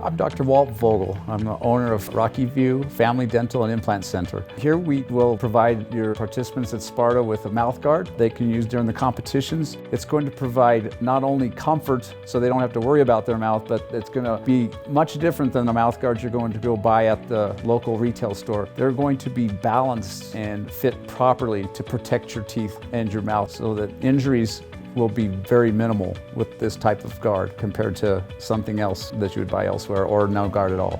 I'm Dr. Walt Vogel. I'm the owner of Rocky View Family Dental and Implant Center. Here we will provide your participants at Sparta with a mouth guard they can use during the competitions. It's going to provide not only comfort so they don't have to worry about their mouth, but it's going to be much different than the mouth guards you're going to go buy at the local retail store. They're going to be balanced and fit properly to protect your teeth and your mouth so that injuries will be very minimal with this type of guard compared to something else that you would buy elsewhere or no guard at all.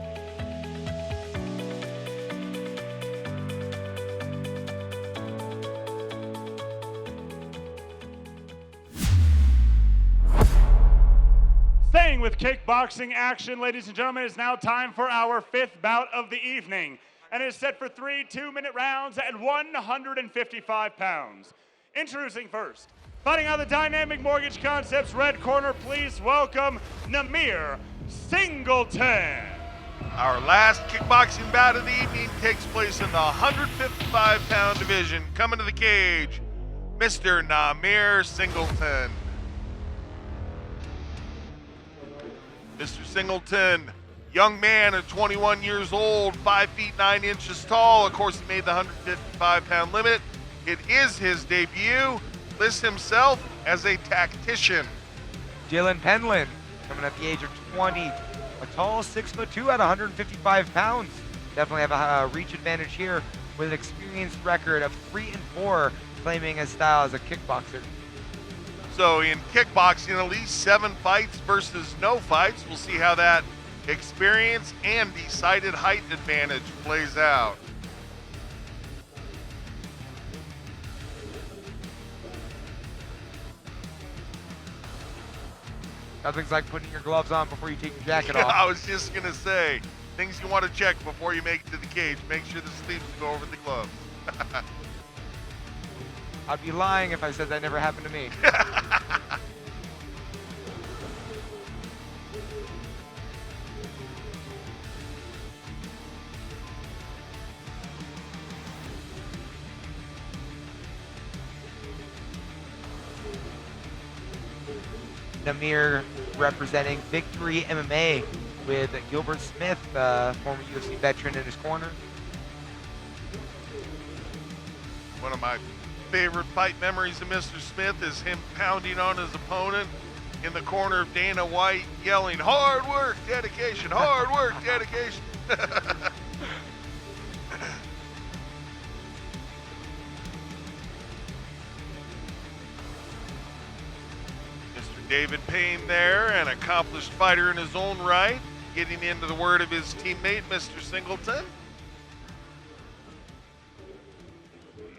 Staying with kickboxing action, ladies and gentlemen, it's now time for our fifth bout of the evening, and it is set for 3 2-minute rounds at 155 pounds. Introducing first, fighting out of the Dynamic Mortgage Concepts red corner, please welcome Namir Singleton. Our last kickboxing bout of the evening takes place in the 155-pound division. Coming to the cage, Mr. Namir Singleton. Mr. Singleton, young man at 21 years old, 5 feet 9 inches tall. Of course, he made the 155-pound limit. It is his debut. Lists himself as a tactician. Dylan Penland, coming at the age of 20, a tall 6'2" at 155 pounds. Definitely have a reach advantage here with an experienced record of 3-4, claiming his style as a kickboxer. So in kickboxing, at least 7 fights versus no fights. We'll see how that experience and decided height advantage plays out. Nothing's like putting your gloves on before you take your jacket off. I was just going to say, things you want to check before you make it to the cage. Make sure the sleeves go over the gloves. I'd be lying if I said that never happened to me. Namir representing Victory MMA with Gilbert Smith, former UFC veteran, in his corner. One of my favorite fight memories of Mr. Smith is him pounding on his opponent in the corner of Dana White, yelling, "Hard work, dedication, hard work, dedication." David Payne there, an accomplished fighter in his own right, getting into the word of his teammate, Mr. Singleton.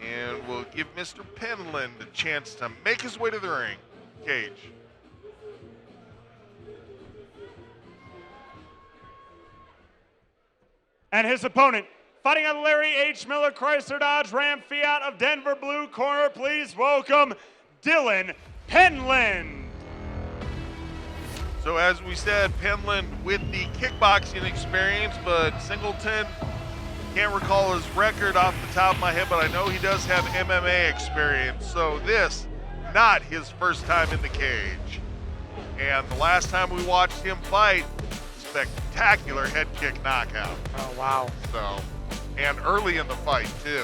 And we'll give Mr. Penland a chance to make his way to the ring. Cage. And his opponent, fighting out of Larry H. Miller Chrysler Dodge Ram Fiat of Denver blue corner, please welcome Dylan Penland. So as we said, Penland with the kickboxing experience, but Singleton, can't recall his record off the top of my head, but I know he does have MMA experience. So this, not his first time in the cage. And the last time we watched him fight, spectacular head kick knockout. Oh, wow. So, and early in the fight too.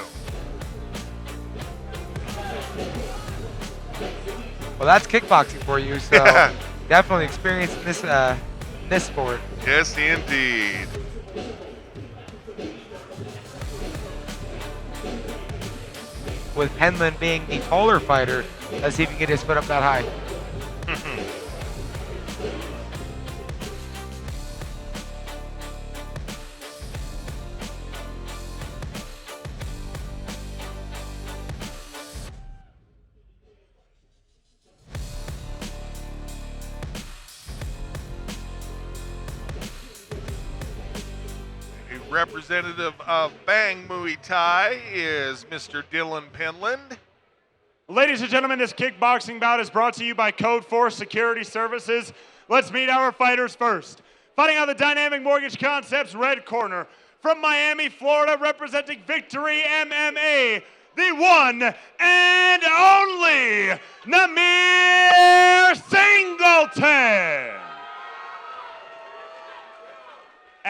Well, that's kickboxing for you, so definitely experienced this sport. Yes, indeed. With Penland being the taller fighter, let's see if he can get his foot up that high. Representative of Bang Muay Thai is Mr. Dylan Penland. Ladies and gentlemen, this kickboxing bout is brought to you by Code 4 Security Services. Let's meet our fighters first. Fighting out of the Dynamic Mortgage Concepts red corner, from Miami, Florida, representing Victory MMA, the one and only Namir Singleton.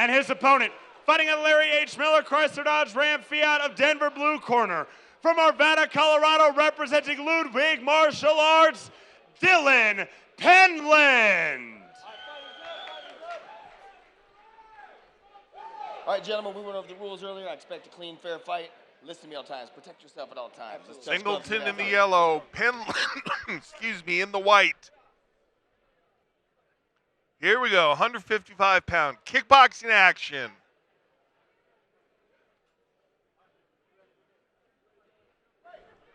And his opponent, fighting at Larry H. Miller Chrysler Dodge Ram Fiat of Denver blue corner. From Arvada, Colorado, representing Ludwig Martial Arts, Dylan Penland. All right, gentlemen, we went over the rules earlier. I expect a clean, fair fight. Listen to me all times. Protect yourself at all times. Singleton in the yellow, Penland, excuse me, in the white. Here we go, 155-pound kickboxing action.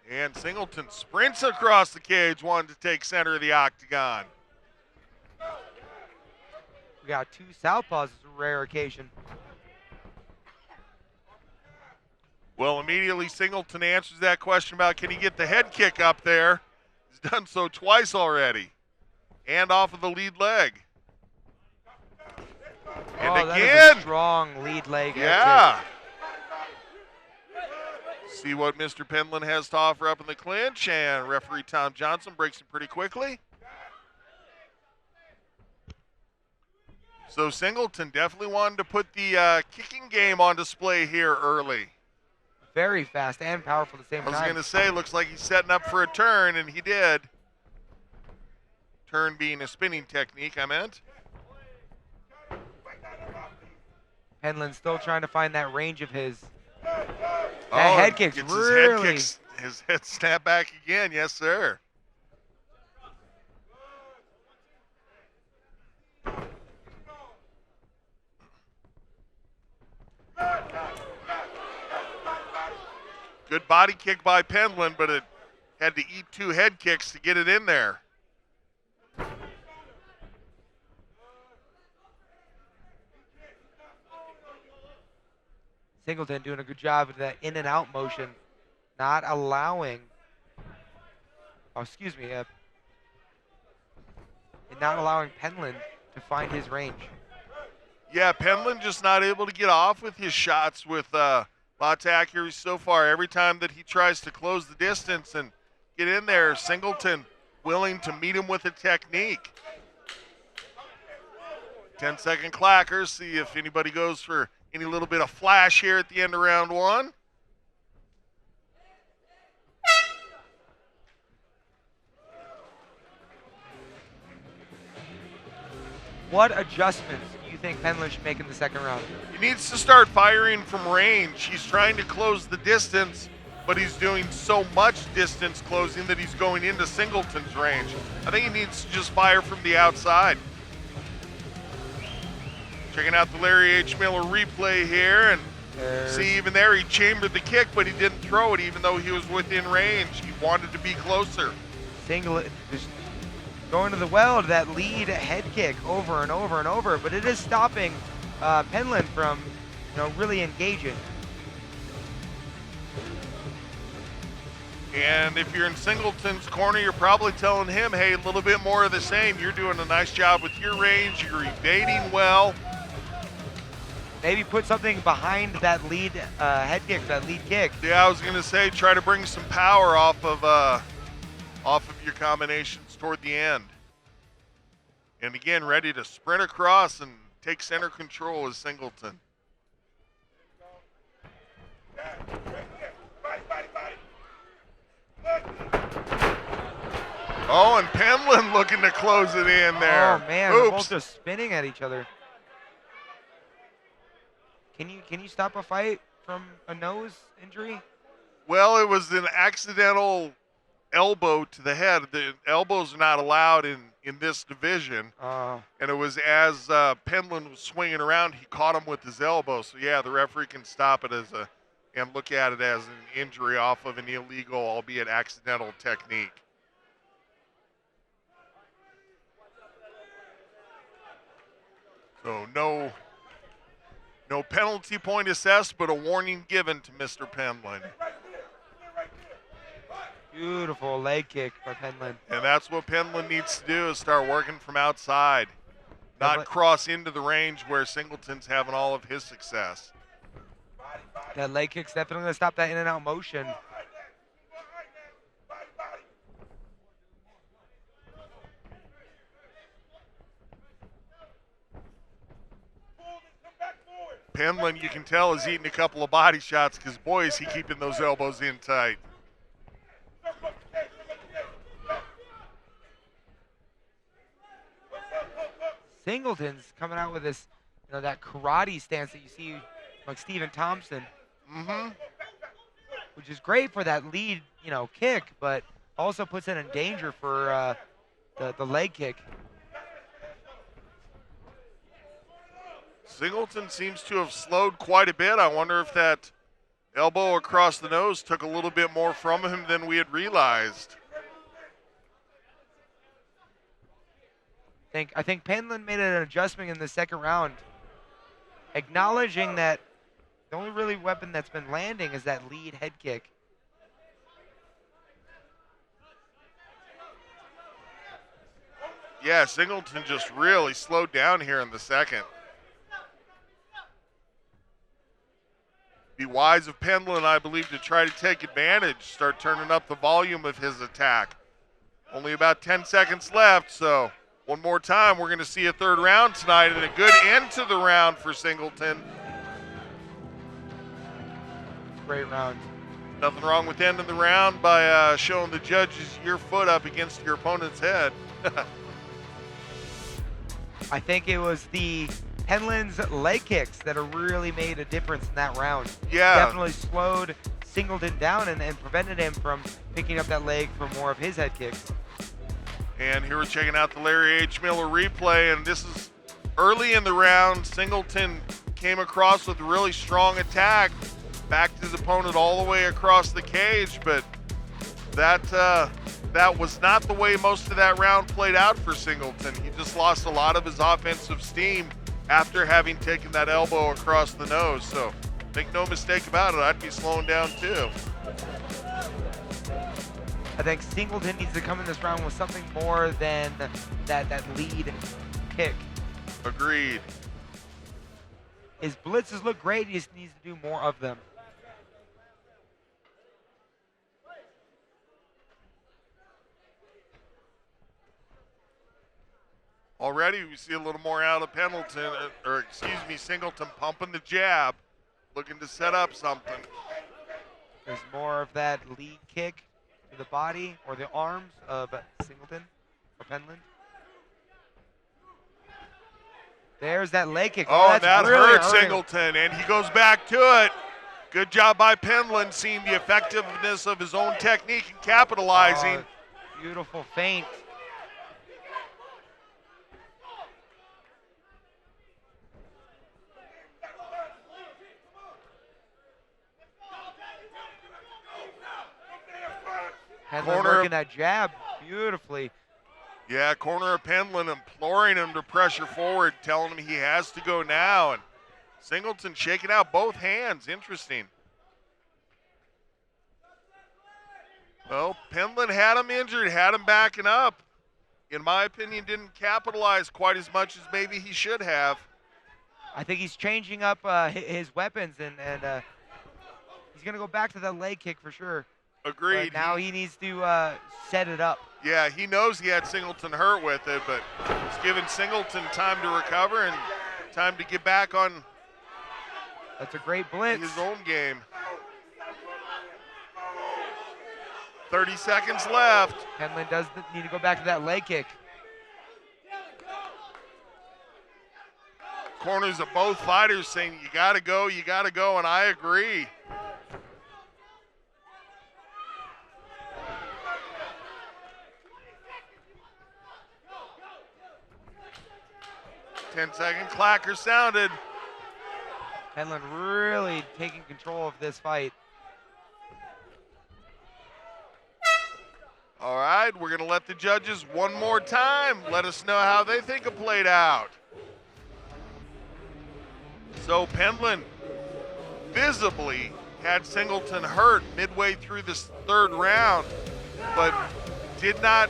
And Singleton sprints across the cage, wanting to take center of the octagon. We got 2 southpaws. It's a rare occasion. Well, immediately Singleton answers that question about can he get the head kick up there. He's done so twice already. And off of the lead leg. And oh, again. That is a strong lead leg. Yeah. See what Mr. Penland has to offer up in the clinch, and referee Tom Johnson breaks it pretty quickly. So Singleton definitely wanted to put the kicking game on display here early. Very fast and powerful at the same time. I was going to say, looks like he's setting up for a turn, and he did. Turn being a spinning technique, I meant. Penland still trying to find that range of his. Oh, head kicks gets really. his head snap back again, yes, sir. Good body kick by Penland, but it had to eat 2 head kicks to get it in there. Singleton doing a good job of that in and out motion, not allowing, not allowing Penland to find his range. Yeah, Penland just not able to get off with his shots with lots of accuracy so far. Every time that he tries to close the distance and get in there, Singleton willing to meet him with a technique. 10-second clacker, see if anybody goes for any little bit of flash here at the end of round 1. What adjustments do you think Penland should make in the second round? He needs to start firing from range. He's trying to close the distance, but he's doing so much distance closing that he's going into Singleton's range. I think he needs to just fire from the outside. Checking out the Larry H. Miller replay here, and see even there he chambered the kick, but he didn't throw it even though he was within range. He wanted to be closer. Singleton just going to the well to that lead head kick over and over and over, but it is stopping Penland from really engaging. And if you're in Singleton's corner, you're probably telling him, hey, a little bit more of the same. You're doing a nice job with your range. You're evading well. Maybe put something behind that lead head kick, that lead kick. Yeah, I was going to say try to bring some power off of your combinations toward the end. And again, ready to sprint across and take center control is Singleton. Oh, and Penland looking to close it in there. Oh man, they're both just spinning at each other. Can you stop a fight from a nose injury? Well, it was an accidental elbow to the head. The elbows are not allowed in this division. And it was as Penland was swinging around, he caught him with his elbow. So yeah, the referee can stop it and look at it as an injury off of an illegal, albeit accidental technique. So no penalty point assessed, but a warning given to Mr. Penland. Beautiful leg kick by Penland. And that's what Penland needs to do, is start working from outside, not cross into the range where Singleton's having all of his success. That leg kick's definitely going to stop that in and out motion. Penland, you can tell, is eating a couple of body shots because, boy, is he keeping those elbows in tight. Singleton's coming out with this, that karate stance that you see like Stephen Thompson. Which is great for that lead, kick, but also puts it in danger for the leg kick. Singleton seems to have slowed quite a bit. I wonder if that elbow across the nose took a little bit more from him than we had realized. I think Penland made an adjustment in the second round, acknowledging that the only really weapon that's been landing is that lead head kick. Yeah, Singleton just really slowed down here in the second. Be wise of Penland, I believe, to try to take advantage, start turning up the volume of his attack. Only about 10 seconds left, so one more time, we're going to see a third round tonight and a good end to the round for Singleton. Great round. Nothing wrong with ending the round by showing the judges your foot up against your opponent's head. I think it was the Penland's leg kicks that have really made a difference in that round. Yeah. Definitely slowed Singleton down and prevented him from picking up that leg for more of his head kicks. And here we're checking out the Larry H. Miller replay, and this is early in the round. Singleton came across with a really strong attack, backed his opponent all the way across the cage, but that was not the way most of that round played out for Singleton. He just lost a lot of his offensive steam after having taken that elbow across the nose. So make no mistake about it, I'd be slowing down too. I think Singleton needs to come in this round with something more than that lead kick. Agreed. His blitzes look great, he just needs to do more of them. Already we see a little more out of Pendleton, Singleton pumping the jab, looking to set up something. There's more of that lead kick to the body or the arms of Singleton or Penland. There's that leg kick. Oh, that's that really hurt Singleton, and he goes back to it. Good job by Penland, seeing the effectiveness of his own technique and capitalizing. Beautiful feint. Penland working that jab beautifully. Yeah, corner of Penland imploring him to pressure forward, telling him he has to go now. And Singleton shaking out both hands. Interesting. Well, Penland had him injured, had him backing up. In my opinion, didn't capitalize quite as much as maybe he should have. I think he's changing up his weapons, and he's going to go back to that leg kick for sure. Agreed. But now he needs to set it up. Yeah, he knows he had Singleton hurt with it, but he's giving Singleton time to recover and time to get back on. That's a great blitz. His own game. 30 seconds left. Penland does need to go back to that leg kick. Corners of both fighters saying, you gotta go, and I agree. Ten-second clacker sounded. Penland really taking control of this fight. All right, we're going to let the judges one more time let us know how they think it played out. So Penland visibly had Singleton hurt midway through this third round, but did not,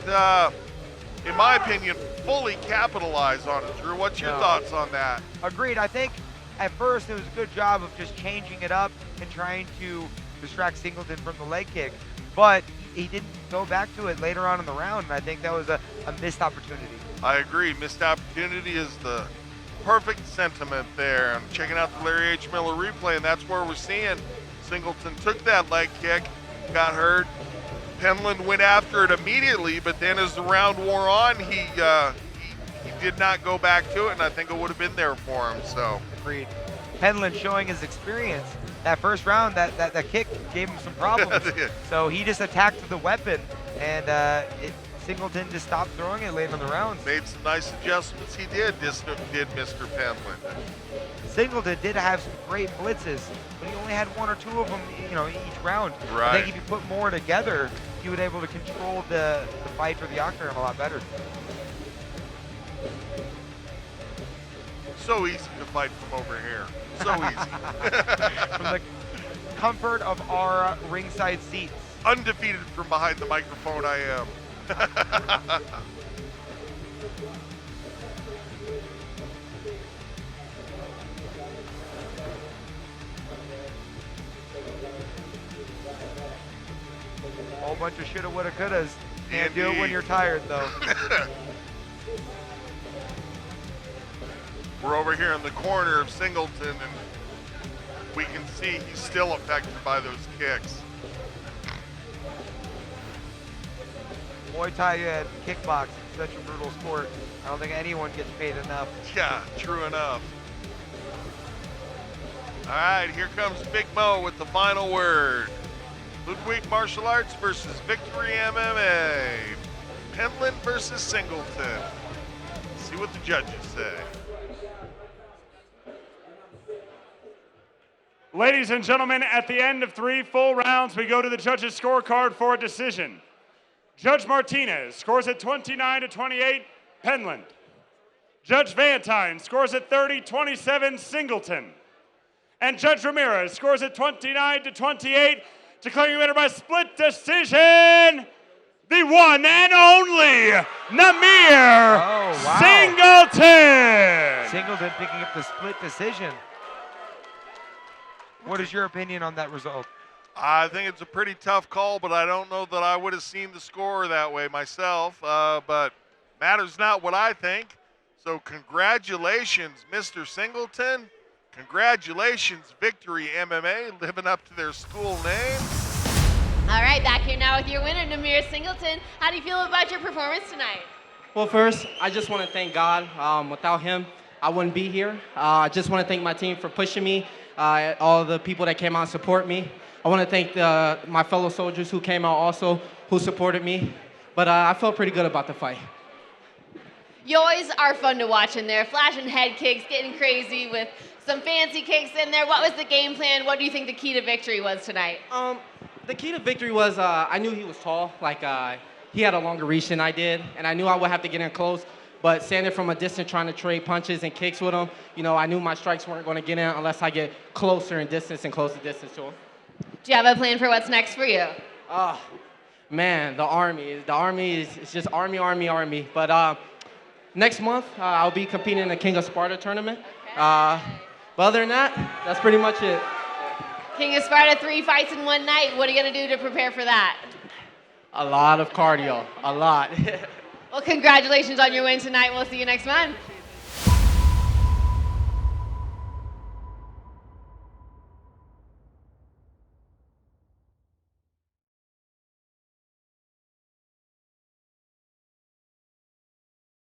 in my opinion, fully capitalize on it. Drew, what's your thoughts on that? Agreed. I think at first it was a good job of just changing it up and trying to distract Singleton from the leg kick, but he didn't go back to it later on in the round, and I think that was a missed opportunity. I agree. Missed opportunity is the perfect sentiment there. I'm checking out the Larry H. Miller replay, and that's where we're seeing Singleton took that leg kick, got hurt. Penland went after it immediately, but then as the round wore on, he did not go back to it, and I think it would have been there for him. So, Agreed. Penland showing his experience. That first round, that kick gave him some problems. So he just attacked with the weapon, and Singleton just stopped throwing it late on the rounds. Made some nice adjustments. He did Mr. Penland. Singleton did have some great blitzes, but he only had one or two of them, each round. Right. I think if you put more together, he would be able to control the fight for the octagon a lot better. So easy to fight from over here. So easy. From the comfort of our ringside seats. Undefeated from behind the microphone, I am. Whole bunch of shoulda, woulda, couldas. Can't do it when you're tired, though. We're over here in the corner of Singleton, and we can see he's still affected by those kicks. Muay Thai and kickboxing, such a brutal sport. I don't think anyone gets paid enough. Yeah, true enough. All right, here comes Big Mo with the final word. Ludwig Martial Arts versus Victory MMA. Penland versus Singleton. Let's see what the judges say. Ladies and gentlemen, at the end of 3 full rounds, we go to the judges' scorecard for a decision. Judge Martinez scores at 29-28, Penland. Judge Vantine scores at 30-27, Singleton. And Judge Ramirez scores at 29-28, declaring the winner by split decision, the one and only Namir Singleton. Singleton picking up the split decision. What is your opinion on that result? I think it's a pretty tough call, but I don't know that I would have seen the score that way myself. But matters not what I think. So congratulations, Mr. Singleton. Congratulations, Victory MMA, living up to their school name. All right, back here now with your winner, Namir Singleton. How do you feel about your performance tonight? Well, first, I just want to thank God. Without him, I wouldn't be here. I just want to thank my team for pushing me, all the people that came out and support me. I want to thank my fellow soldiers who came out also, who supported me. But I felt pretty good about the fight. You always are fun to watch in there, flashing head kicks, getting crazy with some fancy kicks in there. What was the game plan? What do you think the key to victory was tonight? The key to victory was I knew he was tall. He had a longer reach than I did, and I knew I would have to get in close. But standing from a distance trying to trade punches and kicks with him, I knew my strikes weren't going to get in unless I get closer in distance and close the distance to him. Do you have a plan for what's next for you? Man, the Army. The Army is just Army. But next month, I'll be competing in the King of Sparta tournament. Okay. But other than that, that's pretty much it. King of Sparta, 3 fights in one night. What are you going to do to prepare for that? A lot of cardio, a lot. Well, congratulations on your win tonight. We'll see you next month.